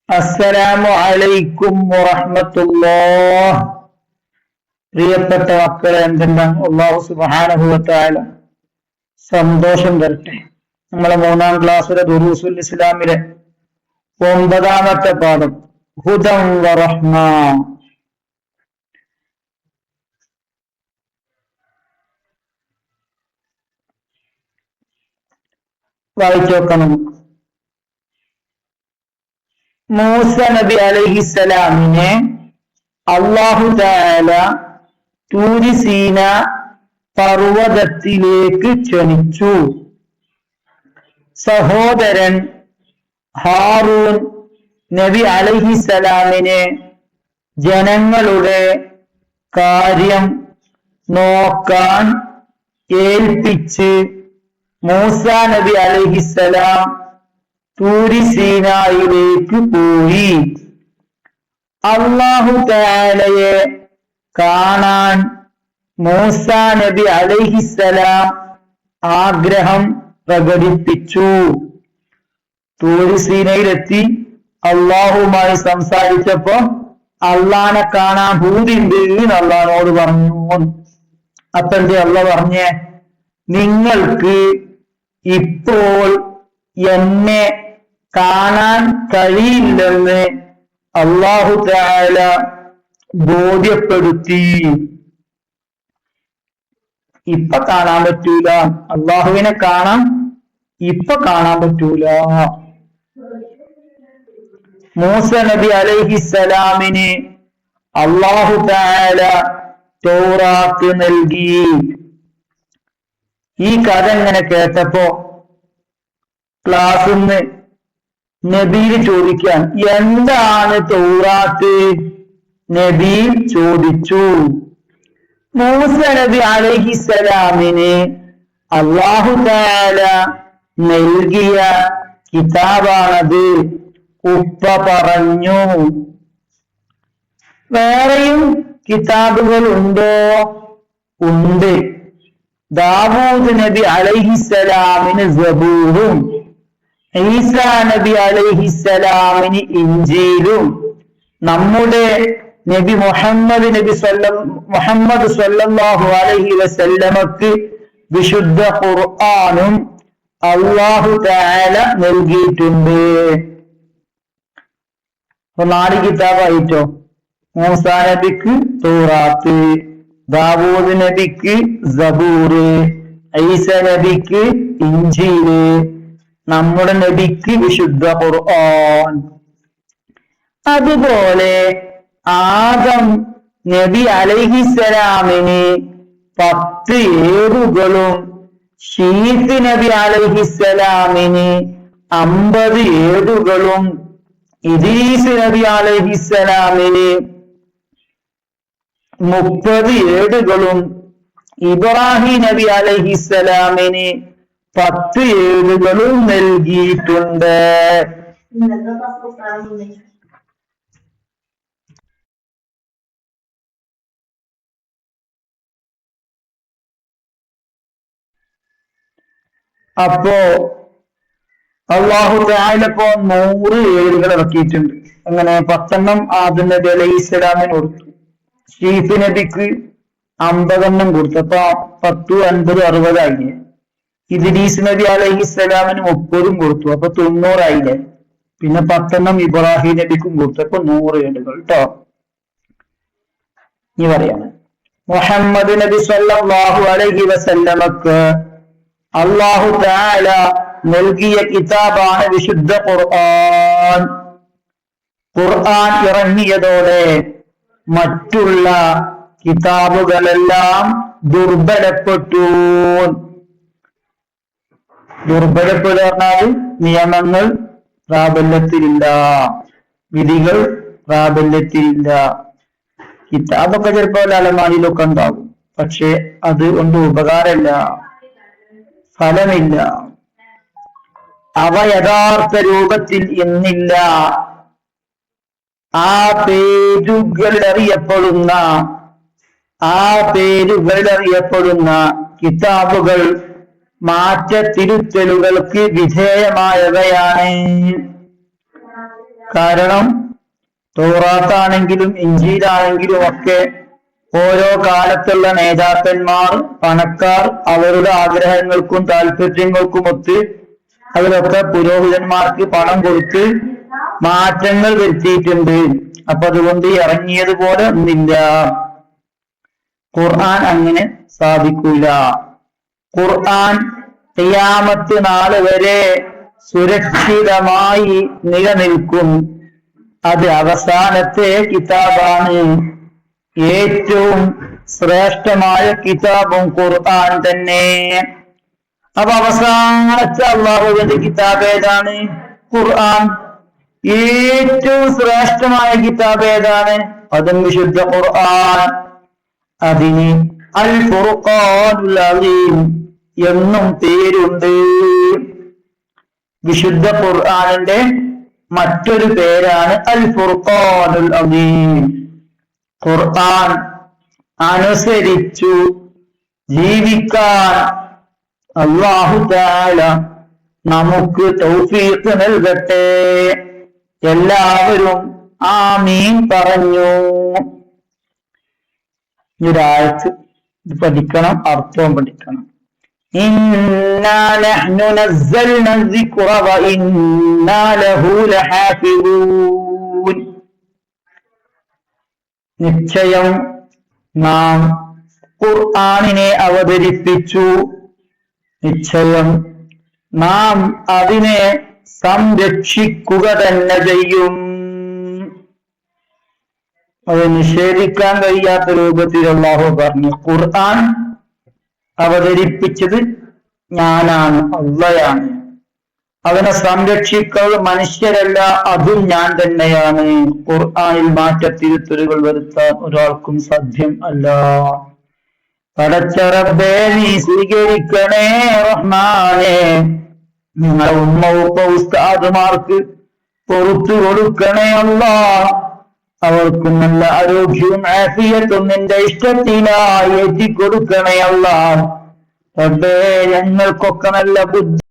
അസ്സലാമു അലൈക്കും വറഹ്മത്തുള്ളാഹ്. പ്രിയപ്പെട്ട മക്കളെ, എന്തെല്ലാം അല്ലാഹു സുബ്ഹാനഹു വ തആല സന്തോഷം തരട്ടെ. നമ്മളെ 3-ാം ക്ലാസ്സിലെ ദുറൂസുൽ ഇസ്ലാമിലെ 9-ാമത്തെ പാഠം ഹുദൻ വ റഹ്മ. വായിച്ചോക്കണം. മൂസ നബി അലൈഹിസ്സലാമിനെ അല്ലാഹു തആല തൂരി സീന പർവ്വതത്തിലേക്ക് ക്ഷണിച്ചു. സഹോദരൻ ഹാറൂൻ നബി അലൈഹിസ്സലാമിനെ ജനങ്ങളുടെ കാര്യം നോക്കാൻ ഏൽപ്പിച്ച് മൂസ നബി അലൈഹിസ്സലാം തൂരി സീനായിലേക്ക് പോയി. അല്ലാഹു തആലയെ കാണാൻ മൂസ നബി അലൈഹിസ്സലാം ആഗ്രഹം പ്രകടിപ്പിച്ചു. തൂരി സീനയിലെത്തി അള്ളാഹുമായി സംസാരിച്ചപ്പോ അള്ളാനെ കാണാൻ ഭൂതിണ്ട് എന്ന് അള്ളാഹിനോട് പറഞ്ഞു. അപ്പന്റെ അള്ളാഹ് പറഞ്ഞേ, നിങ്ങൾക്ക് ഇപ്പോൾ എന്നെ കാണാൻ കഴിയില്ലെന്ന് അല്ലാഹു തആല ബോധ്യപ്പെടുത്തി. ഇപ്പൊ കാണാൻ പറ്റൂല, അള്ളാഹുവിനെ കാണാൻ ഇപ്പൊ കാണാൻ പറ്റൂല. മൂസ നബി അലൈഹിസ്സലാമിന് അല്ലാഹു തആല തൗറാത്ത് നൽകി. ഈ കഥ ഇങ്ങനെ കേട്ടപ്പോ ക്ലാസ്സിന്ന് നബിയിൽ ചോദിക്കാൻ, എന്താണ് തൗറാത്ത്? നബി ചോദിച്ചു. മൂസ നബി അലൈഹിസ്സലാമിന് അല്ലാഹു തആല നൽകിയ കിതാബാണത്. ഉപ്പ പറഞ്ഞു. വേറെയും കിതാബുകൾ ഉണ്ടോ? ഉണ്ട്. ദാവൂദ് നബി അലൈഹിസ്സലാമിന് സബൂറും ഈസാ നബി അലൈഹിസ്സലാമിന് ഇഞ്ചീലും നമ്മുടെ നബി മുഹമ്മദ് സ്വല്ലല്ലാഹു അലൈഹി വസല്ലമക്ക് വിശുദ്ധ ഖുർആനും അല്ലാഹു തആല നൽകിയിട്ടുണ്ട്. അപ്പൊ 4 കിതാബായിട്ടോ. മൂസാ നബിക്ക് തൗറാത്ത്, ദാവൂദ് നബിക്ക് സബൂറ്, ഈസ നബിക്ക് ഇഞ്ചീല്, നമ്മുടെ നബിക്ക് വിശുദ്ധ ഖുർആൻ. അതുപോലെ ആദം നബി അലൈഹിസ്സലാമിന് 10 ഏടുകളും ശീത്ത് നബി അലൈഹിസ്സലാമിന് 50 ഏടുകളും ഇദ്രീസ് നബി അലൈഹിസ്സലാമിന് 30 ഏടുകളും ഇബ്രാഹിം നബി അലൈഹിസ്സലാമിന് 10 ഏടുകളും നൽകിയിട്ടുണ്ട്. അപ്പോ അല്ലാഹു തആല ഇപ്പോ 100 ഏടുകൾ ഇറക്കിയിട്ടുണ്ട്. അങ്ങനെ 10 ആദം നബി അലൈഹിസ്സലാമിന് കൊടുത്തു. ശീത്ത് നബിക്ക് 50 കൊടുത്തു. അപ്പൊ 10, 50, 60 ആയില്ലേ. ഇദ്രീസ് നബി അലൈഹിസ്സലാമിന് 30 കൊടുത്തു. അപ്പൊ 90 ആയില്ലേ. പിന്നെ 10 ഇബ്രാഹിം നബിക്കും കൊടുത്തു. അപ്പൊ 100 ഏടുകൾ കേട്ടോ. ഇനി പറയാണ്, മുഹമ്മദ് നബി സ്വല്ലല്ലാഹു അലൈഹി വസല്ലമക്ക് അല്ലാഹു തആല നൽകിയ കിതാബാണ് വിശുദ്ധ ഖുർആൻ. ഖുർആൻ ഇറങ്ങിയതോടെ മറ്റുള്ള കിതാബുകളെല്ലാം ദുർബലപ്പെട്ടു. പറഞ്ഞാൽ നിയമങ്ങൾ പ്രാബല്യത്തിലില്ല, വിധികൾ പ്രാബല്യത്തിലില്ല. കിതാബൊക്കെ ചിലപ്പോൾ അലമാരിയിലൊക്കെ ഉണ്ടാവും, പക്ഷെ അത് കൊണ്ട് ഉപകാരമില്ല, ഫലമില്ല. അവ യഥാർത്ഥ രൂപത്തിൽ ഇന്നില്ല. ആ പേരുകൾ അറിയപ്പെടുന്ന കിതാബുകൾ മാറ്റത്തിരുത്തലുകൾക്ക് വിധേയമായവയാണ്. കാരണം തൗറാത്താണെങ്കിലും ഇഞ്ചീലാണെങ്കിലും ഒക്കെ ഓരോ കാലത്തുള്ള നേതാക്കന്മാർ, പണക്കാർ അവരുടെ ആഗ്രഹങ്ങൾക്കും താല്പര്യങ്ങൾക്കും ഒത്ത് അതിലൊക്കെ പുരോഹിതന്മാർക്ക് പണം കൊടുത്ത് മാറ്റങ്ങൾ വരുത്തിയിട്ടുണ്ട്. അപ്പൊ അതുകൊണ്ട് ഇറങ്ങിയതുപോലെ ഒന്നില്ല. ഖുർആൻ അങ്ങനെ സാധിക്കൂല. ഖുർആൻ ഖിയാമത്ത് നാൾ വരെ സുരക്ഷിതമായി നിലനിൽക്കും. അത് അവസാനത്തെ കിതാബാണ്. ഏറ്റവും ശ്രേഷ്ഠമായ കിതാബും ഖുർആൻ തന്നെ. അപ്പൊ അവസാനത്തെ അള്ളാഹുവിന്റെ കിതാബ് ഏതാണ്? ഖുർആൻ. ഏറ്റവും ശ്രേഷ്ഠമായ കിതാബ് ഏതാണ്? അതും വിശുദ്ധ ഖുർആൻ. അതിന് അൽ ഫുർഖാനുൽ അസീം എന്നും പേരുണ്ട്. വിശുദ്ധ ഖുർആനിന്റെ മറ്റൊരു പേരാണ് അൽ ഫുർഖാനുൽ അസീം. ഖുർആൻ അനുസരിച്ചു ജീവിക്കാൻ അല്ലാഹു തആല നമുക്ക് തൗഫീഖ് നൽകട്ടെ. എല്ലാവരും ആമീൻ പറഞ്ഞു. ഒരാഴ്ച പഠിക്കണം, അർത്ഥവും പഠിക്കണം. ഇന്നാ നഹ്നു നസ്സൽന الذിക്റ വഇന്നാ ലഹു ലഹാഫിളൂൻ. നിശ്ചയം നാം ഖുർആനിനെ അവതരിപ്പിച്ചു, നിശ്ചയം നാം അതിനെ സംരക്ഷിക്കുക തന്നെ ചെയ്യും. അത് നിഷേധിക്കാൻ കഴിയാത്ത രൂപത്തിൽ അല്ലാഹു പറഞ്ഞു. ഖുർആൻ അവതരിപ്പിച്ചത് ഞാനാണ്, അള്ളയാണ്. അവനെ സംരക്ഷിക്കുന്നത് മനുഷ്യരല്ല, അതും ഞാൻ തന്നെയാണ്. ഖുർആനിൽ മാറ്റത്തിരുത്തലുകൾ വരുത്താൻ ഒരാൾക്കും സാധ്യം അല്ല. പടച്ച റബ്ബേ നീ സ്വീകരിക്കണേ റഹ്മാനേ. നിങ്ങളെ ഉമ്മ ഉപ്പ ഉസ്താദുമാർക്ക് പൊറത്തു കൊടുക്കണേ അല്ലാഹ്. അവർക്ക് നല്ല ആരോഗ്യവും ആഫിയത്തും നിന്റെ ഇഷ്ടത്തിനായി എത്തിക്കൊടുക്കണേ അല്ലാഹ്. റബ്ബേ ഞങ്ങൾക്കൊക്കെ നല്ല ബുദ്ധി